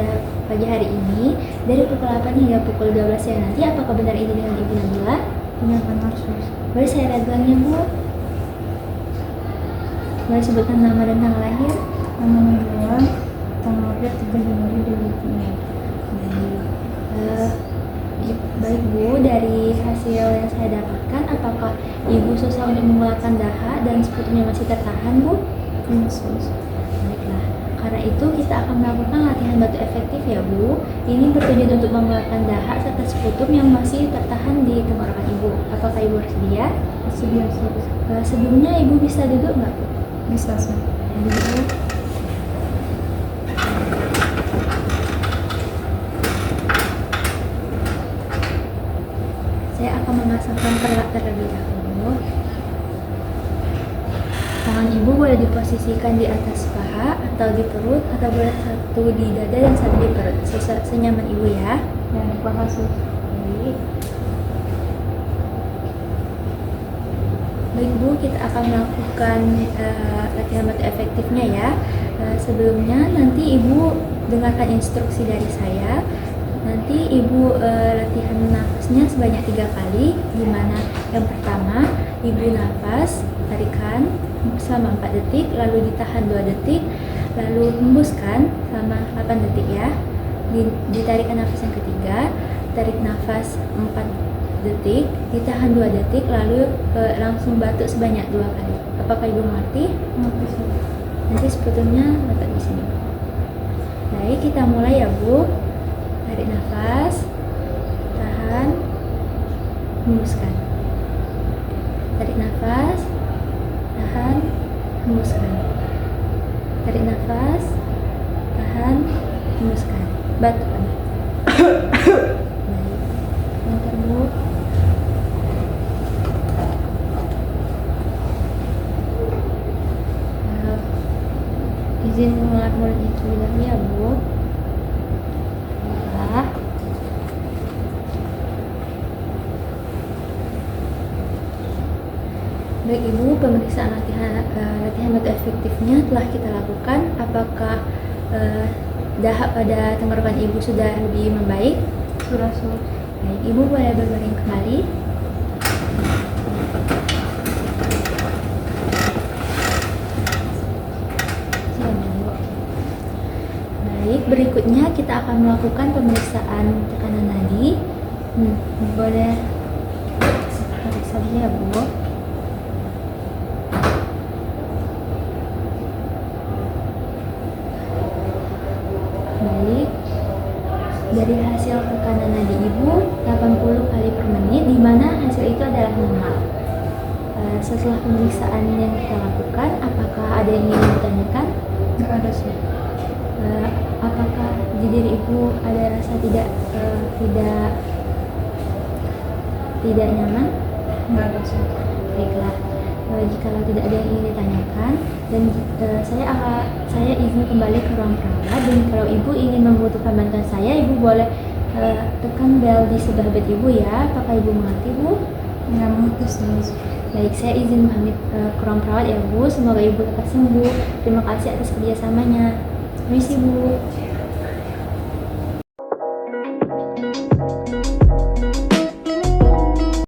pada pagi hari ini dari pukul 8 hingga pukul 12 siang nanti. Apakah benar ini dengan Ibu Nabila? Benar sus. Boleh saya lihat gelangnya Bu? Boleh sebutkan nama dan tanggal lahir? Nama Nabila, tanggal lahir 3 Januari 2006. Baik Bu, dari hasil yang saya dapatkan, apakah Ibu susah untuk mengeluarkan dahak dan sekutunya masih tertahan Bu? Iya sus. Baiklah, karena itu kita akan melakukan latihan batu efektif ya Bu. Ini bertujuan untuk mengeluarkan dahak serta sekutum yang masih tertahan di tenggorokan Ibu. Apakah Ibu bersedia? Bersedia sus. Sebelumnya Ibu bisa duduk nggak Bu? Bisa sus. Duduk. Saya akan memasangkan perlat terlebih dahulu. Tangan Ibu boleh diposisikan di atas paha atau di perut, atau boleh satu di dada dan satu di perut, senyaman Ibu ya. Ya, paha sus. Baik. Baik Bu, kita akan melakukan latihan batu efektifnya ya. Sebelumnya nanti Ibu dengarkan instruksi dari saya. Nanti Ibu latihan nafasnya sebanyak 3 kali, di mana yang pertama Ibu nafas, tarikan selama 4 detik, lalu ditahan 2 detik, lalu hembuskan selama 8 detik ya. Ditarikan nafas yang ketiga, tarik nafas 4 detik, ditahan 2 detik, lalu langsung batuk sebanyak 2 kali. Apakah Ibu mengerti? Mengerti sus. Nanti sekutumnya letak di sini. Baik, kita mulai ya Bu. Tarik nafas, tahan, hembuskan. Tarik nafas, tahan, hembuskan. Tarik nafas, tahan, hembuskan. Batuk. Baik, bentar Bu. Izin mengeluarkan mulut itu dulu ya Bu. Baik Ibu, pemeriksaan latihan batu efektifnya telah kita lakukan. Apakah dahak pada tenggorokan Ibu sudah lebih membaik? Sudah sus. Baik, Ibu boleh berbaring kembali. Siap, Bu. Baik, berikutnya kita akan melakukan pemeriksaan tekanan nadi. Boleh periksa dulu ya Bu. Baik, dari hasil tekanan nadi Ibu 80 kali per menit, di mana hasil itu adalah normal. Setelah pemeriksaan yang kita lakukan, apakah ada yang ingin ditanyakan? Nggak ada sus. Apakah di diri Ibu ada rasa tidak nyaman? Nggak ada sus. Baiklah, jikalau tidak ada yang ingin ditanyakan, dan saya izin kembali ke ruang perawat. Dan kalau Ibu ingin membutuhkan bantuan saya, Ibu boleh tekan bel di sebelah bed Ibu ya. Apakah Ibu mengerti Bu? Nggak mengerti sus. Baik, saya izin pamit ke ruang perawat ya Bu. Semoga Ibu lekas sembuh. Terima kasih atas kerjasamanya. Permisi Bu.